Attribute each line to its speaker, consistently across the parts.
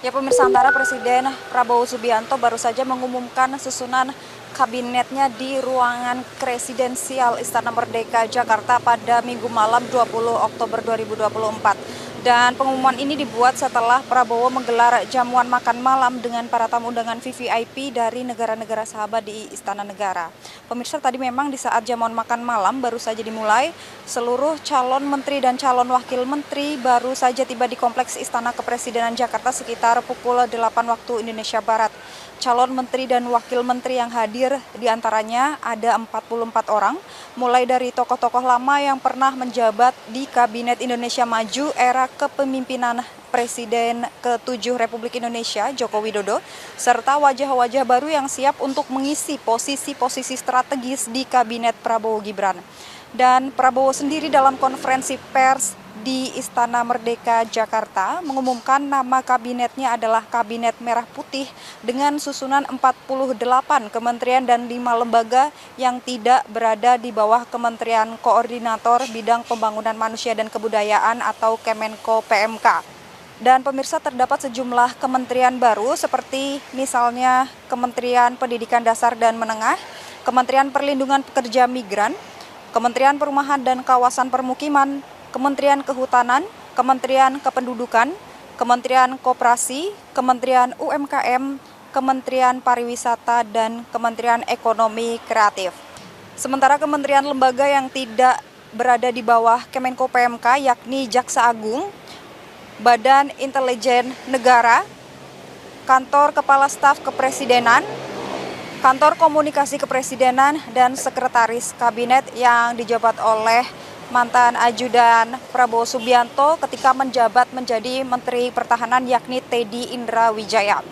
Speaker 1: Ya pemirsa, antara Presiden Prabowo Subianto baru saja mengumumkan susunan kabinetnya di ruangan presidensial Istana Merdeka Jakarta pada Minggu malam 20 Oktober 2024. Dan pengumuman ini dibuat setelah Prabowo menggelar jamuan makan malam dengan para tamu undangan VVIP dari negara-negara sahabat di Istana Negara. Pemirsa, tadi memang di saat jamuan makan malam baru saja dimulai, seluruh calon menteri dan calon wakil menteri baru saja tiba di Kompleks Istana Kepresidenan Jakarta sekitar pukul 8 waktu Indonesia Barat. Calon menteri dan wakil menteri yang hadir diantaranya ada 44 orang, mulai dari tokoh-tokoh lama yang pernah menjabat di Kabinet Indonesia Maju era kepemimpinan Presiden ke-7 Republik Indonesia, Joko Widodo, serta wajah-wajah baru yang siap untuk mengisi posisi-posisi strategis di Kabinet Prabowo Gibran. Dan Prabowo sendiri dalam konferensi pers di Istana Merdeka Jakarta mengumumkan nama kabinetnya adalah Kabinet Merah Putih dengan susunan 48 kementerian dan 5 lembaga yang tidak berada di bawah Kementerian Koordinator Bidang Pembangunan Manusia dan Kebudayaan atau Kemenko PMK. Dan pemirsa, terdapat sejumlah kementerian baru seperti misalnya Kementerian Pendidikan Dasar dan Menengah, Kementerian Perlindungan Pekerja Migran, Kementerian Perumahan dan Kawasan Permukiman, Kementerian Kehutanan, Kementerian Kependudukan, Kementerian Koperasi, Kementerian UMKM, Kementerian Pariwisata, dan Kementerian Ekonomi Kreatif. Sementara kementerian lembaga yang tidak berada di bawah Kemenko PMK yakni Jaksa Agung, Badan Intelijen Negara, Kantor Kepala Staf Kepresidenan, Kantor Komunikasi Kepresidenan, dan Sekretaris Kabinet yang dijabat oleh mantan ajudan Prabowo Subianto ketika menjabat menjadi Menteri Pertahanan yakni Teddy Indra Wijaya.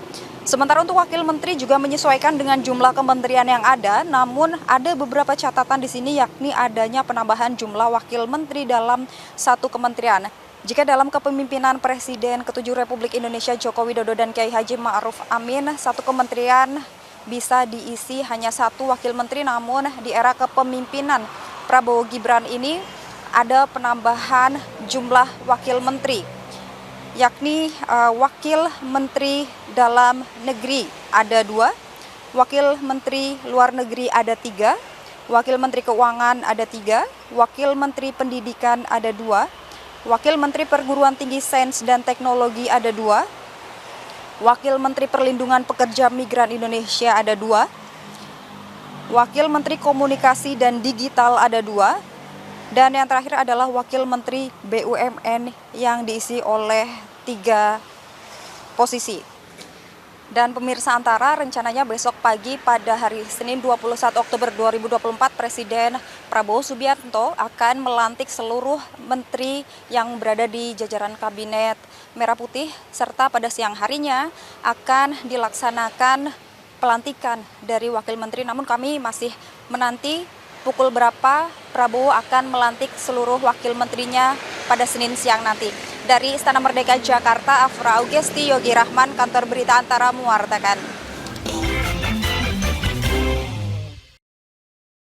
Speaker 1: Sementara untuk wakil menteri juga menyesuaikan dengan jumlah kementerian yang ada, namun ada beberapa catatan di sini yakni adanya penambahan jumlah wakil menteri dalam satu kementerian. Jika dalam kepemimpinan Presiden ke-7 Republik Indonesia Joko Widodo dan Kiai Haji Ma'ruf Amin, satu kementerian bisa diisi hanya satu wakil menteri, namun di era kepemimpinan Prabowo Gibran ini ada penambahan jumlah wakil menteri, yakni wakil menteri dalam negeri ada 2, wakil menteri luar negeri ada 3, wakil menteri keuangan ada 3, wakil menteri pendidikan ada 2, wakil menteri perguruan tinggi sains dan teknologi ada 2, wakil menteri perlindungan pekerja migran Indonesia ada 2, wakil menteri komunikasi dan digital ada 2, dan yang terakhir adalah Wakil Menteri BUMN yang diisi oleh 3 posisi. Dan pemirsa, antara rencananya besok pagi pada hari Senin 21 Oktober 2024, Presiden Prabowo Subianto akan melantik seluruh menteri yang berada di jajaran Kabinet Merah Putih, serta pada siang harinya akan dilaksanakan pelantikan dari wakil menteri. Namun kami masih menanti pukul berapa Prabowo akan melantik seluruh wakil menterinya pada Senin siang nanti. Dari Istana Merdeka Jakarta, Afra Augesti Yogi Rahman, Kantor Berita Antara mewartakan.